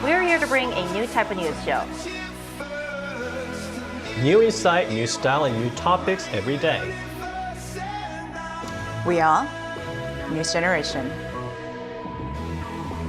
We're here to bring a new type of news show. New insight, new style, and new topics every day. We are News Generation.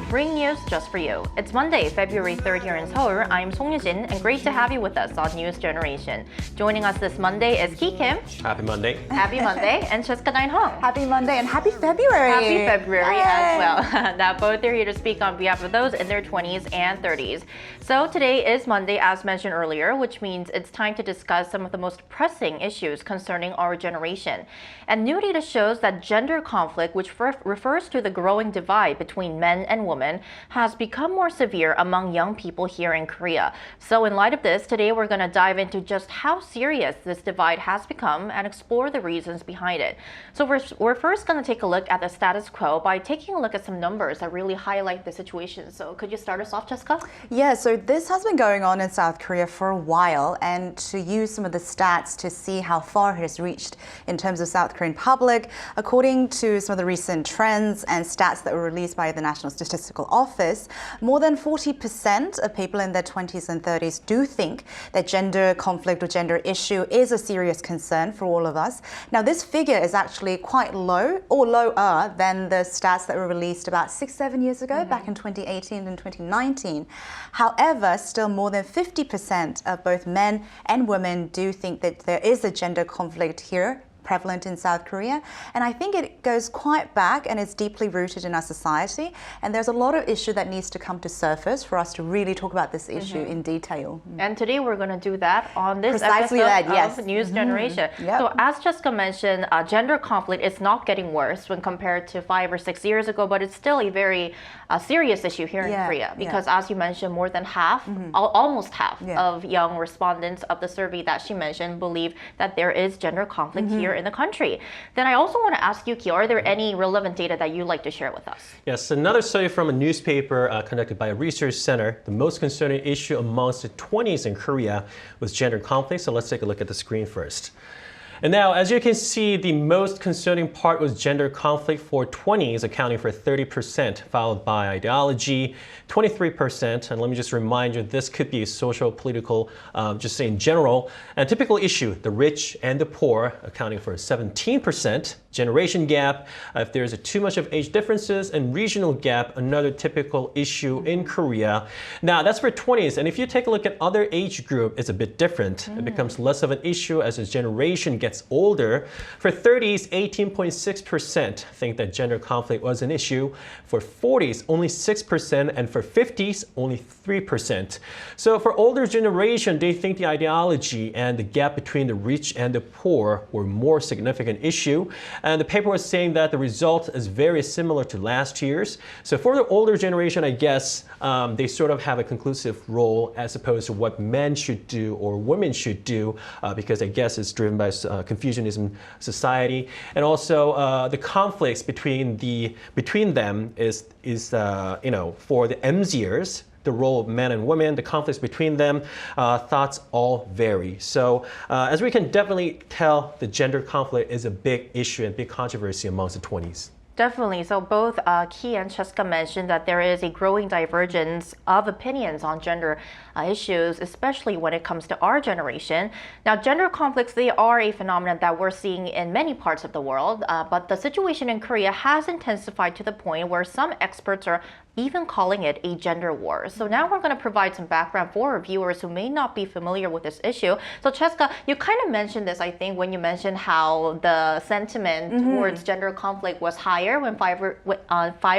Bring news just for you. It's Monday, February 3rd here in Seoul. I'm Song Yujin, and great to have you with us on News Generation. Joining us this Monday is Ki Kim. Happy Monday. Happy Monday. And Cheska Hong. Happy Monday and happy February. Happy February Yay. as well. Now, both are here to speak on behalf of those in their 20s and 30s. So today is Monday, as mentioned earlier, which means it's time to discuss some of the most pressing issues concerning our generation. And new data shows that gender conflict, which refers to the growing divide between men and women, has become more severe among young people here in Korea. So in light of this, today we're going to dive into just how serious this divide has become and explore the reasons behind it. So we're first going to take a look at the status quo by taking a look at some numbers that really highlight the situation. So could you start us off, Jessica? Yeah, so this has been going on in South Korea for a while, and to use some of the stats to see how far it has reached in terms of South Korean public, according to some of the recent trends and stats that were released by the National Statistical Office, more than 40% of people in their 20s and 30s do think that gender conflict or gender issue is a serious concern for all of us. Now, this figure is actually quite low, or lower than the stats that were released about 6-7 years ago, back in 2018 and 2019. However, still more than 50% of both men and women do think that there is a gender conflict here prevalent in South Korea, and I think it goes quite back and it's deeply rooted in our society, and there's a lot of issue that needs to come to surface for us to really talk about this issue in detail. And today we're going to do that on this Precisely episode that, yes. of News Generation. Yep. So as Jessica mentioned, gender conflict is not getting worse when compared to 5 or 6 years ago, but it's still a very serious issue here in Korea because as you mentioned, more than half, almost half of young respondents of the survey that she mentioned believe that there is gender conflict here in the country. Then I also want to ask you, Ki, are there any relevant data that you'd like to share with us? Yes, another study from a newspaper conducted by a research center. The most concerning issue amongst the 20s in Korea was gender conflict. So let's take a look at the screen first. And now, as you can see, the most concerning part was gender conflict for 20s, accounting for 30%, followed by ideology, 23%. And let me just remind you, this could be a social, political, just say in general. And a typical issue, the rich and the poor, accounting for 17%. Generation gap, if there's too much of age differences, and regional gap, another typical issue in Korea. Now, that's for 20s. And if you take a look at other age group, it's a bit different. It becomes less of an issue as a generation gets older. For 30s, 18.6% think that gender conflict was an issue. For 40s, only 6%, and for 50s, only 3%. So for older generation, they think the ideology and the gap between the rich and the poor were more significant issue. And the paper was saying that the result is very similar to last year's. So for the older generation, I guess they sort of have a conclusive role as opposed to what men should do or women should do, because I guess it's driven by Confucianism society. And also the conflicts between them is for the M's years, the role of men and women, the conflicts between them, thoughts all vary. So as we can definitely tell, the gender conflict is a big issue and big controversy amongst the 20s. Definitely. So both Ki and Cheska mentioned that there is a growing divergence of opinions on gender issues, especially when it comes to our generation. Now, gender conflicts, they are a phenomenon that we're seeing in many parts of the world, but the situation in Korea has intensified to the point where some experts are even calling it a gender war. So now we're going to provide some background for our viewers who may not be familiar with this issue. So Cheska, you kind of mentioned this, I think, when you mentioned how the sentiment towards gender conflict was higher when 5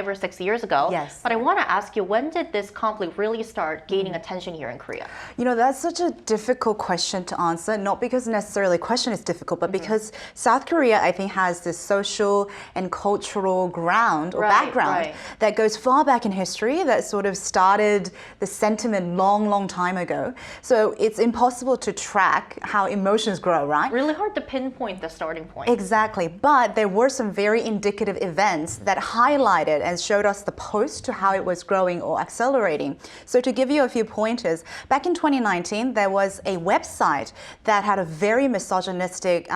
or 6 years ago. Yes. But I want to ask you, when did this conflict really start gaining attention here in Korea? You know, that's such a difficult question to answer, not because necessarily the question is difficult, but because South Korea, I think, has this social and cultural ground or background that goes far back in history that sort of started the sentiment long time ago. So it's impossible to track how emotions grow, right? Really hard to pinpoint the starting point. Exactly, but there were some very indicative events that highlighted and showed us the post to how it was growing or accelerating. So to give you a few pointers, back in 2019, there was a website that had a very misogynistic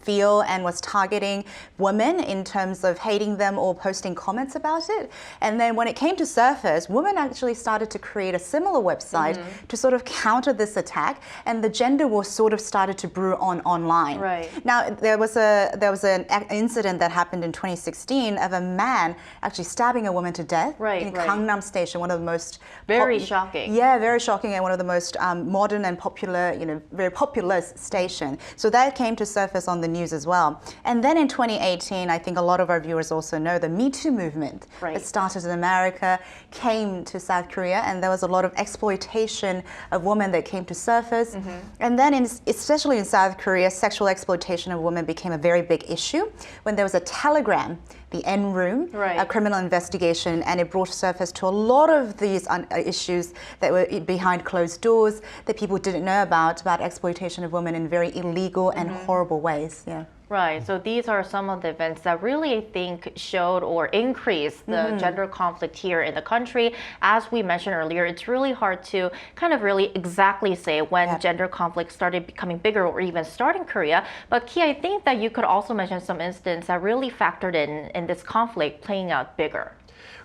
feel and was targeting women in terms of hating them or posting comments about it. And then when it came to surface, women actually started to create a similar website to sort of counter this attack, and the gender war sort of started to brew online. Right. Now, there was an incident that happened in 2016 of a man actually stabbing a woman to death in Gangnam Station, one of the most very shocking. Yeah, very shocking, and one of the most modern and popular, very populous station. So that came to surface on the news as well. And then in 2018, I think a lot of our viewers also know the Me Too movement that started in America came to South Korea, and there was a lot of exploitation of women that came to surface. And then, especially in South Korea, sexual exploitation of women became a very big issue when there was a telegram, the N Room, a criminal investigation, and it brought surface to a lot of these issues that were behind closed doors that people didn't know about exploitation of women in very illegal and horrible ways. Yeah. Right, so these are some of the events that really, I think, showed or increased the gender conflict here in the country. As we mentioned earlier, it's really hard to kind of really exactly say when gender conflict started becoming bigger or even start in Korea. But Ki, I think that you could also mention some instances that really factored in this conflict playing out bigger.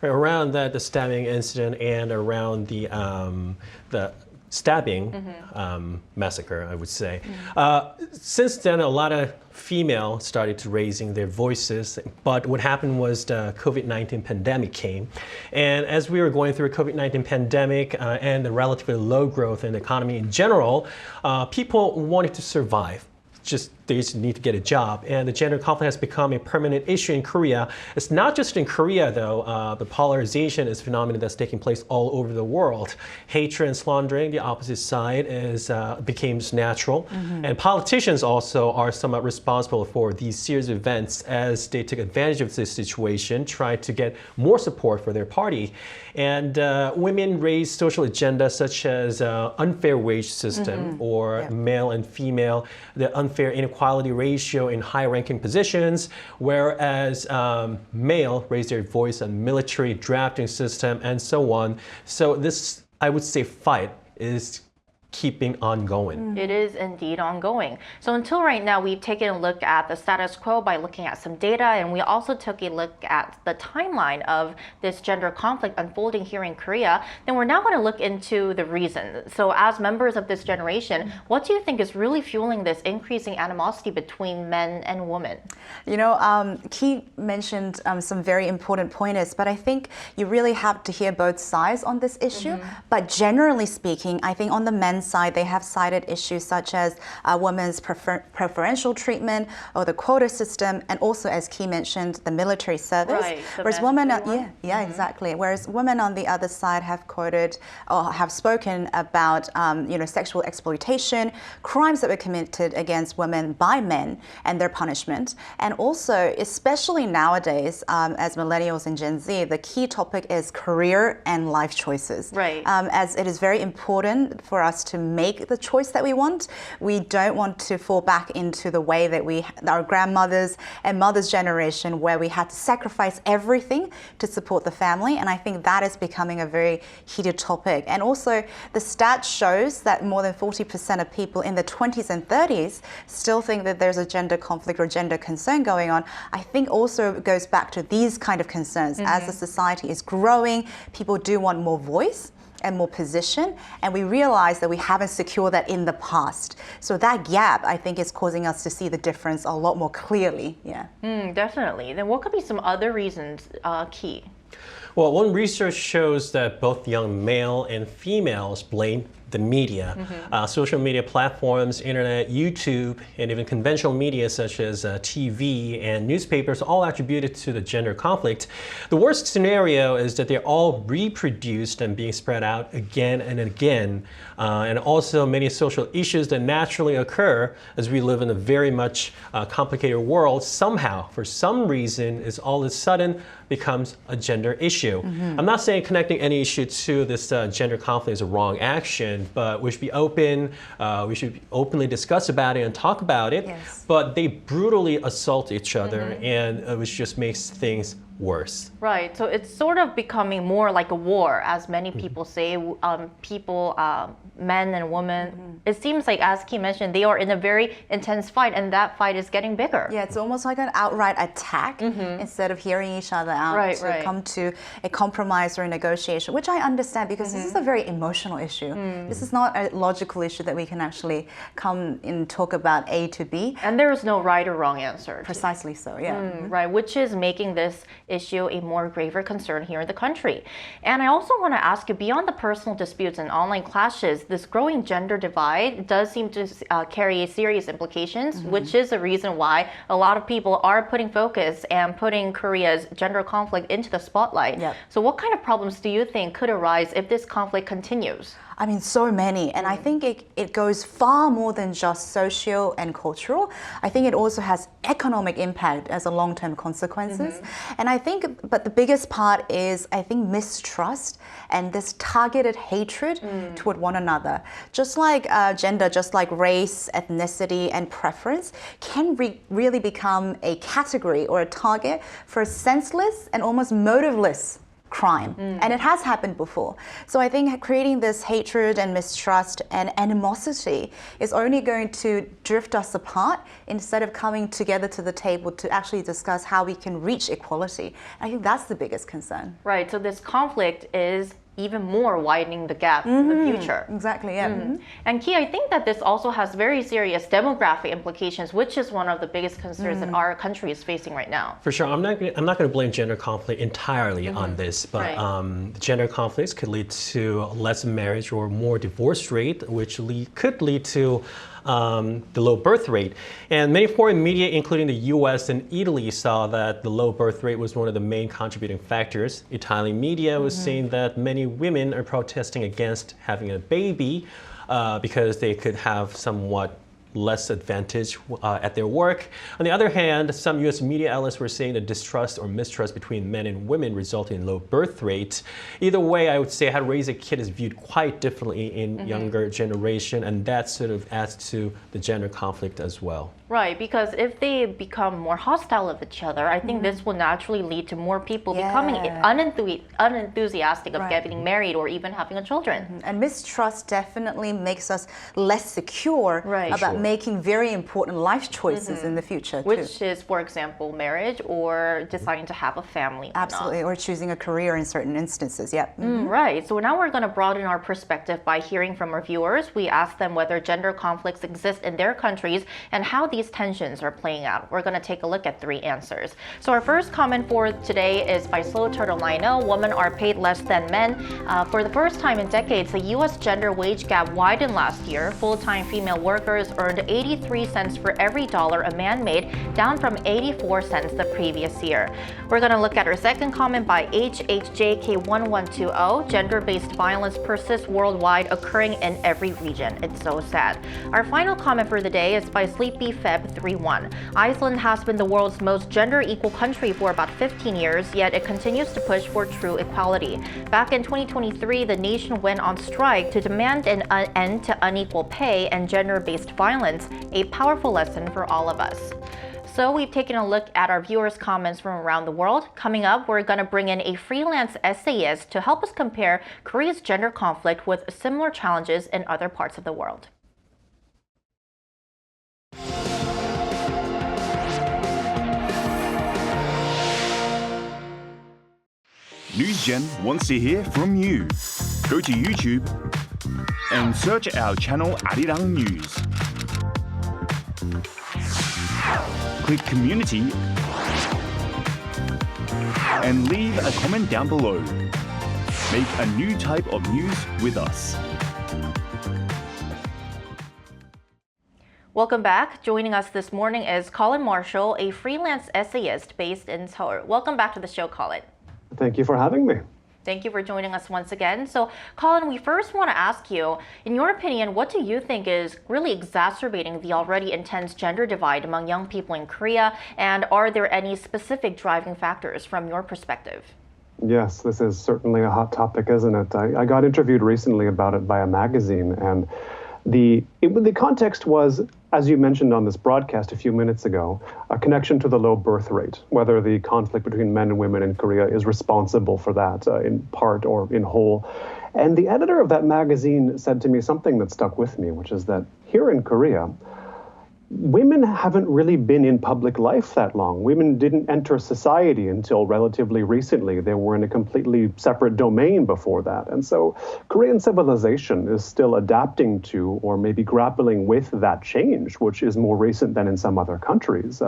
Right, around that, the stabbing incident and around the stabbing massacre, I would say. Since then, a lot of females started to raising their voices, but what happened was the COVID-19 pandemic came. And as we were going through a COVID-19 pandemic and the relatively low growth in the economy in general, people wanted to survive. They just need to get a job. And the gender conflict has become a permanent issue in Korea. It's not just in Korea, though. The polarization is a phenomenon that's taking place all over the world. Hatred and slandering the opposite side becomes natural. And politicians also are somewhat responsible for these series of events as they took advantage of this situation, tried to get more support for their party. And women raise social agendas such as unfair wage system or male and female, the unfair inequality ratio in high-ranking positions, whereas male raise their voice on military drafting system and so on. So this, I would say, fight is keeping ongoing. It is indeed ongoing. So until right now, we've taken a look at the status quo by looking at some data, and we also took a look at the timeline of this gender conflict unfolding here in Korea. Then we're now going to look into the reasons. So as members of this generation, what do you think is really fueling this increasing animosity between men and women? Ki mentioned some very important pointers, but I think you really have to hear both sides on this issue. But generally speaking, I think on the men's side, they have cited issues such as women's preferential treatment or the quota system, and also, as Ki mentioned, the military service. Whereas women, exactly. Whereas women on the other side have quoted or have spoken about, sexual exploitation, crimes that were committed against women by men, and their punishment. And also, especially nowadays, as millennials and Gen Z, the key topic is career and life choices. As it is very important for us to make the choice that we want. We don't want to fall back into the way that our grandmothers and mothers' generation, where we had to sacrifice everything to support the family. And I think that is becoming a very heated topic. And also, the stat shows that more than 40% of people in the 20s and 30s still think that there's a gender conflict or gender concern going on. I think also it goes back to these kind of concerns. As the society is growing, people do want more voice and more position, and we realize that we haven't secured that in the past. So that gap, I think, is causing us to see the difference a lot more clearly. Definitely. Then what could be some other reasons, Ki? Well, one research shows that both young male and females blame the media. Social media platforms, internet, YouTube, and even conventional media such as TV and newspapers all attributed to the gender conflict. The worst scenario is that they're all reproduced and being spread out again and again. And also many social issues that naturally occur as we live in a very much complicated world somehow, for some reason, is all of a sudden becomes a gender issue. I'm not saying connecting any issue to this gender conflict is a wrong action, but we should be open, we should openly discuss about it and talk about it, Yes. but they brutally assault each other and which just makes things worse. Right, so it's sort of becoming more like a war, as many people say. Men and women, it seems like, as Ki mentioned, they are in a very intense fight, and that fight is getting bigger. Yeah, it's almost like an outright attack instead of hearing each other out to come to a compromise or a negotiation, which I understand because this is a very emotional issue. This is not a logical issue that we can actually come and talk about A to B. And there is no right or wrong answer. Precisely so, yeah. Right, which is making this issue a more graver concern here in the country. And I also want to ask you, beyond the personal disputes and online clashes, this growing gender divide does seem to carry serious implications, which is the reason why a lot of people are putting focus and putting Korea's gender conflict into the spotlight. Yep. So what kind of problems do you think could arise if this conflict continues? I mean, so many. And I think it goes far more than just socio and cultural. I think it also has economic impact as a long-term consequences. And I think, but the biggest part is, I think, mistrust and this targeted hatred toward one another. Just like gender, just like race, ethnicity, and preference can really become a category or a target for senseless and almost motiveless crime. And it has happened before. So I think creating this hatred and mistrust and animosity is only going to drift us apart instead of coming together to the table to actually discuss how we can reach equality. I think that's the biggest concern. Right, so this conflict is even more widening the gap in the future. Exactly, yeah. And Ki, I think that this also has very serious demographic implications, which is one of the biggest concerns that our country is facing right now. For sure, I'm not going to blame gender conflict entirely on this, but gender conflicts could lead to less marriage or more divorce rate, which could lead to the low birth rate. And many foreign media, including the US and Italy, saw that the low birth rate was one of the main contributing factors. Italian media was saying that many women are protesting against having a baby because they could have somewhat less advantage at their work. On the other hand, some US media outlets were saying that distrust or mistrust between men and women resulted in low birth rates. Either way, I would say how to raise a kid is viewed quite differently in younger generation, and that sort of adds to the gender conflict as well. Right, because if they become more hostile of each other, I think this will naturally lead to more people becoming unenthusiastic of getting married or even having a children. And mistrust definitely makes us less secure about making very important life choices in the future. Which is, for example, marriage or deciding to have a family. Absolutely, or choosing a career in certain instances, Right, so now we're going to broaden our perspective by hearing from our viewers. We asked them whether gender conflicts exist in their countries and how these tensions are playing out. We're going to take a look at 3 answers. So our first comment for today is by Slow Turtle 90. Women are paid less than men. For the first time in decades, the U.S. gender wage gap widened last year. Full-time female workers earned 83 cents for every dollar a man made, down from 84 cents the previous year. We're going to look at our second comment by HHJK1120. Gender-based violence persists worldwide, occurring in every region. It's so sad. Our final comment for the day is by Sleepy Feb31. Iceland has been the world's most gender-equal country for about 15 years, yet it continues to push for true equality. Back in 2023, the nation went on strike to demand an end to unequal pay and gender-based violence, a powerful lesson for all of us. So we've taken a look at our viewers' comments from around the world. Coming up, we're going to bring in a freelance essayist to help us compare Korea's gender conflict with similar challenges in other parts of the world. NewsGen wants to hear from you. Go to YouTube and search our channel Arirang News. Click Community and leave a comment down below. Make a new type of news with us. Welcome back. Joining us this morning is Colin Marshall, a freelance essayist based in Seoul. Welcome back to the show, Colin. Thank you for having me. Thank you for joining us once again. So, Colin, we first want to ask you, in your opinion, what do you think is really exacerbating the already intense gender divide among young people in Korea? And are there any specific driving factors from your perspective? Yes, this is certainly a hot topic, isn't it? I got interviewed recently about it by a magazine, and the context was, as you mentioned on this broadcast a few minutes ago, a connection to the low birth rate, whether the conflict between men and women in Korea is responsible for that in part or in whole. And the editor of that magazine said to me something that stuck with me, which is that here in Korea, women haven't really been in public life that long. Women didn't enter society until relatively recently. They were in a completely separate domain before that. And so Korean civilization is still adapting to or maybe grappling with that change, which is more recent than in some other countries.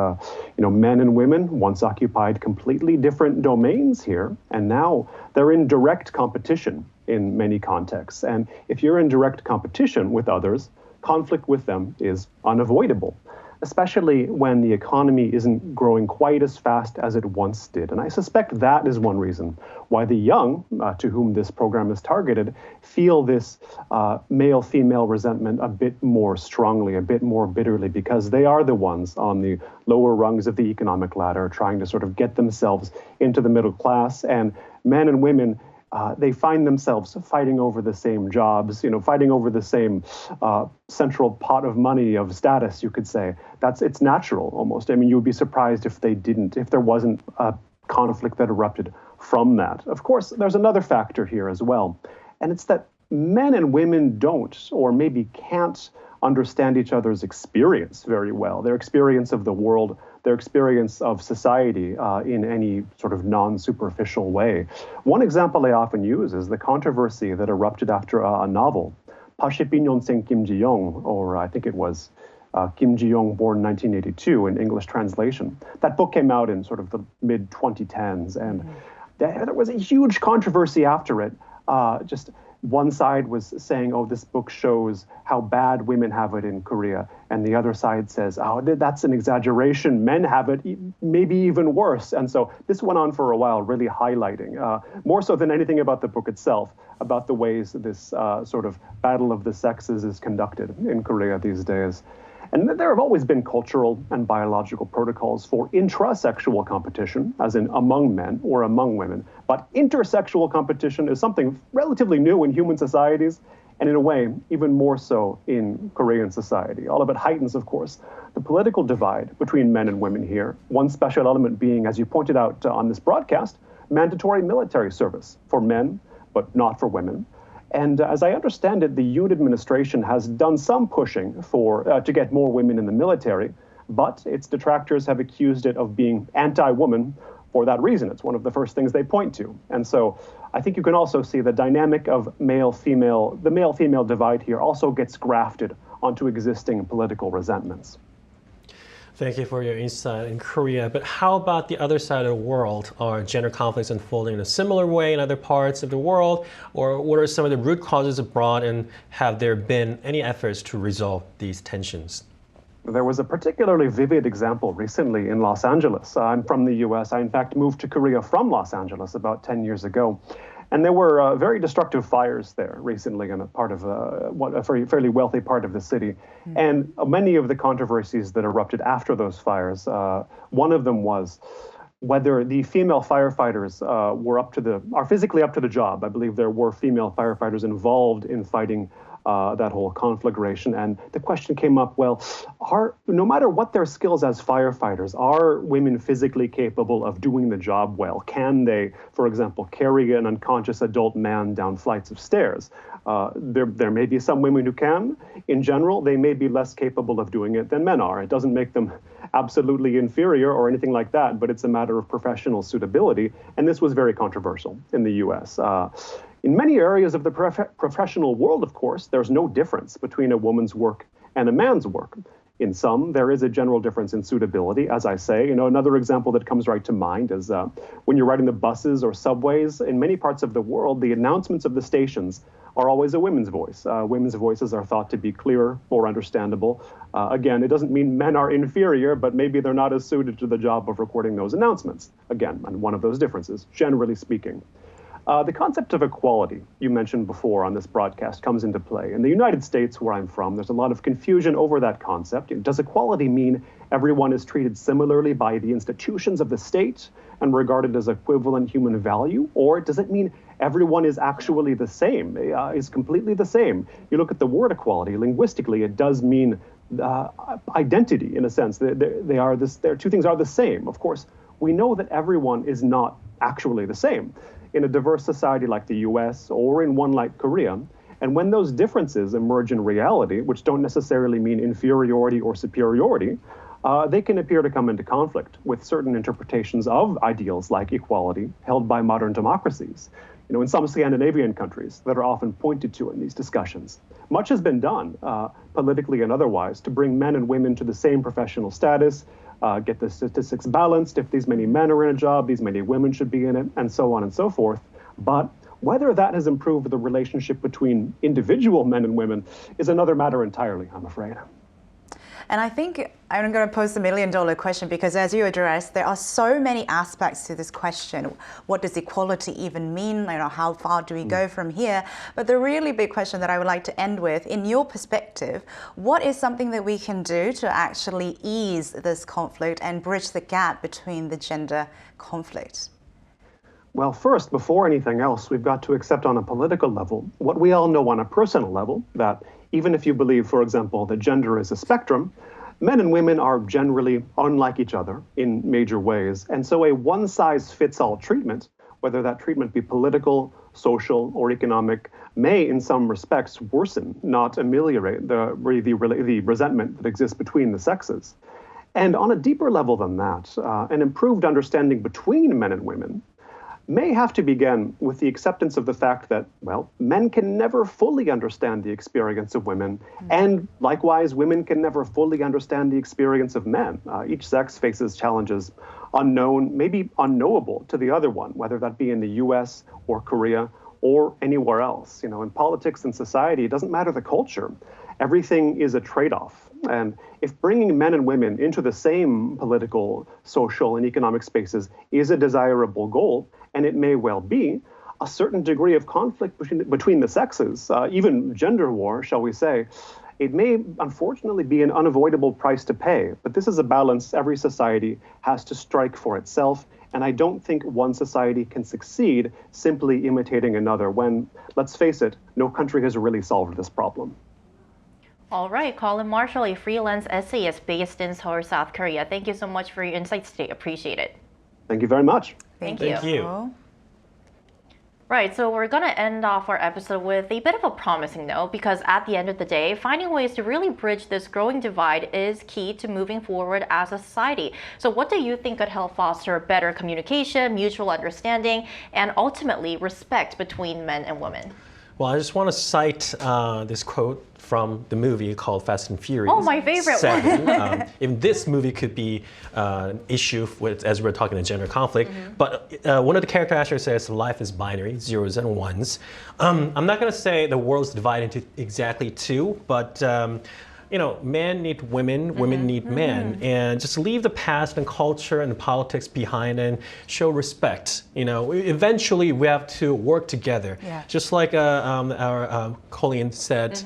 Men and women once occupied completely different domains here, and now they're in direct competition in many contexts. And if you're in direct competition with others, conflict with them is unavoidable, especially when the economy isn't growing quite as fast as it once did. And I suspect that is one reason why the young, to whom this program is targeted, feel this male-female resentment a bit more strongly, a bit more bitterly, because they are the ones on the lower rungs of the economic ladder trying to sort of get themselves into the middle class. And men and women, they find themselves fighting over the same jobs, fighting over the same central pot of money, of status, you could say. It's natural almost. I mean, you would be surprised if there wasn't a conflict that erupted from that. Of course, there's another factor here as well, and it's that men and women don't, or maybe can't, understand each other's experience very well, their experience of the world, their experience of society in any sort of non-superficial way. One example I often use is the controversy that erupted after a novel, 82년생 Kim Ji-young, or I think it was Kim Ji-young, born 1982 in English translation. That book came out in sort of the mid-2010s, and there was a huge controversy after it. Just one side was saying, oh, this book shows how bad women have it in Korea. And the other side says, oh, that's an exaggeration. Men have it maybe even worse. And so this went on for a while, really highlighting, more so than anything about the book itself, about the ways this sort of battle of the sexes is conducted in Korea these days. And there have always been cultural and biological protocols for intrasexual competition, as in among men or among women. But intersexual competition is something relatively new in human societies, and in a way, even more so in Korean society. All of it heightens, of course, the political divide between men and women here. One special element being, as you pointed out on this broadcast, mandatory military service for men, but not for women. And as I understand it, the Yoon administration has done some pushing to get more women in the military, but its detractors have accused it of being anti-woman for that reason. It's one of the first things they point to. And so I think you can also see the dynamic of the male-female divide here also gets grafted onto existing political resentments. Thank you for your insight in Korea. But how about the other side of the world? Are gender conflicts unfolding in a similar way in other parts of the world? Or what are some of the root causes abroad, and have there been any efforts to resolve these tensions? There was a particularly vivid example recently in Los Angeles. I'm from the US. I, in fact, moved to Korea from Los Angeles about 10 years ago. And there were very destructive fires there recently in a part of a fairly wealthy part of the city. And many of the controversies that erupted after those fires, one of them was whether the female firefighters are physically up to the job. I believe there were female firefighters involved in fighting that whole conflagration. And the question came up, well, no matter what their skills as firefighters, are women physically capable of doing the job well? Can they, for example, carry an unconscious adult man down flights of stairs? There may be some women who can. In general, they may be less capable of doing it than men are. It doesn't make them absolutely inferior or anything like that, but it's a matter of professional suitability. And this was very controversial in the US. In many areas of the professional world, of course, there's no difference between a woman's work and a man's work. In some, there is a general difference in suitability, as I say. Another example that comes right to mind is when you're riding the buses or subways, in many parts of the world, the announcements of the stations are always a women's voice. Women's voices are thought to be clearer, more understandable. Again, it doesn't mean men are inferior, but maybe they're not as suited to the job of recording those announcements. Again, one of those differences, generally speaking. The concept of equality you mentioned before on this broadcast comes into play. In the United States, where I'm from, there's a lot of confusion over that concept. Does equality mean everyone is treated similarly by the institutions of the state and regarded as equivalent human value? Or does it mean everyone is actually the same, is completely the same? You look at the word equality, linguistically, it does mean identity in a sense. Their two things are the same. Of course, we know that everyone is not actually the same in a diverse society like the US or in one like Korea. And when those differences emerge in reality, which don't necessarily mean inferiority or superiority, they can appear to come into conflict with certain interpretations of ideals like equality held by modern democracies. In some Scandinavian countries that are often pointed to in these discussions. Much has been done, politically and otherwise, to bring men and women to the same professional status, get the statistics balanced. If these many men are in a job, these many women should be in it, and so on and so forth. But whether that has improved the relationship between individual men and women is another matter entirely, I'm afraid. And I think I'm going to pose the million-dollar question because, as you addressed, there are so many aspects to this question. What does equality even mean? How far do we go from here? But the really big question that I would like to end with, in your perspective, what is something that we can do to actually ease this conflict and bridge the gap between the gender conflict? Well, first, before anything else, we've got to accept on a political level what we all know on a personal level, that even if you believe, for example, that gender is a spectrum, men and women are generally unlike each other in major ways. And so a one-size-fits-all treatment, whether that treatment be political, social, or economic, may in some respects worsen, not ameliorate the resentment that exists between the sexes. And on a deeper level than that, an improved understanding between men and women may have to begin with the acceptance of the fact that, well, men can never fully understand the experience of women, and likewise, women can never fully understand the experience of men. Each sex faces challenges unknown, maybe unknowable to the other one, whether that be in the US or Korea or anywhere else. In politics and society, it doesn't matter the culture. Everything is a trade-off. And if bringing men and women into the same political, social, and economic spaces is a desirable goal, and it may well be, a certain degree of conflict between the sexes, even gender war, shall we say, it may unfortunately be an unavoidable price to pay. But this is a balance every society has to strike for itself. And I don't think one society can succeed simply imitating another when, let's face it, no country has really solved this problem. All right, Colin Marshall, a freelance essayist based in Seoul, South Korea. Thank you so much for your insights today. Appreciate it. Thank you very much. Thank Thank you. Right, so we're going to end off our episode with a bit of a promising note, because at the end of the day, finding ways to really bridge this growing divide is key to moving forward as a society. So what do you think could help foster better communication, mutual understanding, and ultimately respect between men and women? Well, I just want to cite this quote from the movie called Fast and Furious. Oh, my favorite 7. one. Even this movie could be an issue as we're talking about gender conflict. But one of the character actors says life is binary, zeros and ones. I'm not going to say the world's divided into exactly two, but men need women, women need men, and just leave the past and culture and politics behind and show respect. Eventually we have to work together. Yeah. Just like our Colleen said,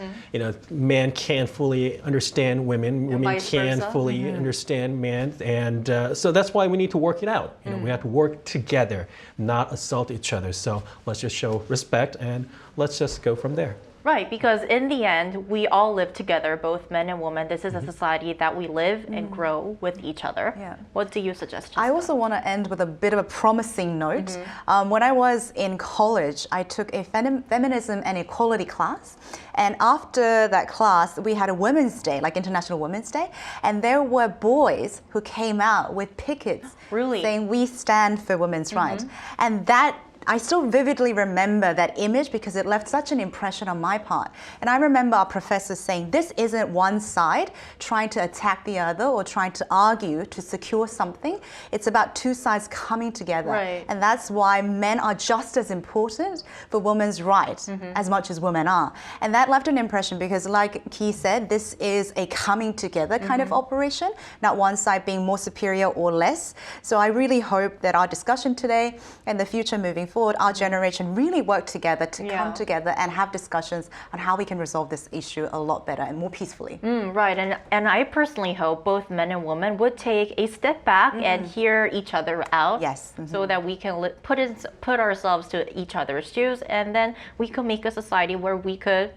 man can't fully understand women, women can't fully understand men, and so that's why we need to work it out. We have to work together, not assault each other. So let's just show respect and let's just go from there. Right, because in the end, we all live together, both men and women. This is a society that we live and grow with each other. Yeah. What do you suggest? I also want to end with a bit of a promising note. When I was in college, I took a feminism and equality class. And after that class, we had a Women's Day, like International Women's Day. And there were boys who came out with pickets saying, "We stand for women's rights." And that I still vividly remember that image because it left such an impression on my part. And I remember our professor saying, this isn't one side trying to attack the other or trying to argue to secure something. It's about two sides coming together. Right. And that's why men are just as important for women's rights as much as women are. And that left an impression because, like Key said, this is a coming together kind of operation, not one side being more superior or less. So I really hope that our discussion today and the future moving forward, our generation really work together to come together and have discussions on how we can resolve this issue a lot better and more peacefully. Right, and I personally hope both men and women would take a step back and hear each other out. Yes. So that we can put ourselves to each other's shoes, and then we could make a society where we could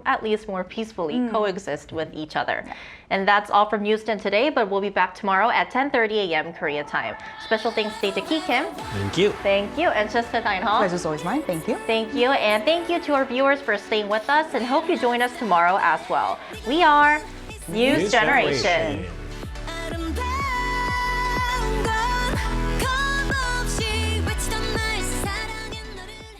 at least more peacefully coexist with each other. And that's all from Houston today, but we'll be back tomorrow at 10:30 a.m. Korea time. Special thanks to Ki Kim. Thank you. Thank you. And Jessica Deinhall. Pleasure's always mine. Thank you. Thank you. And thank you to our viewers for staying with us, and hope you join us tomorrow as well. We are News Generation.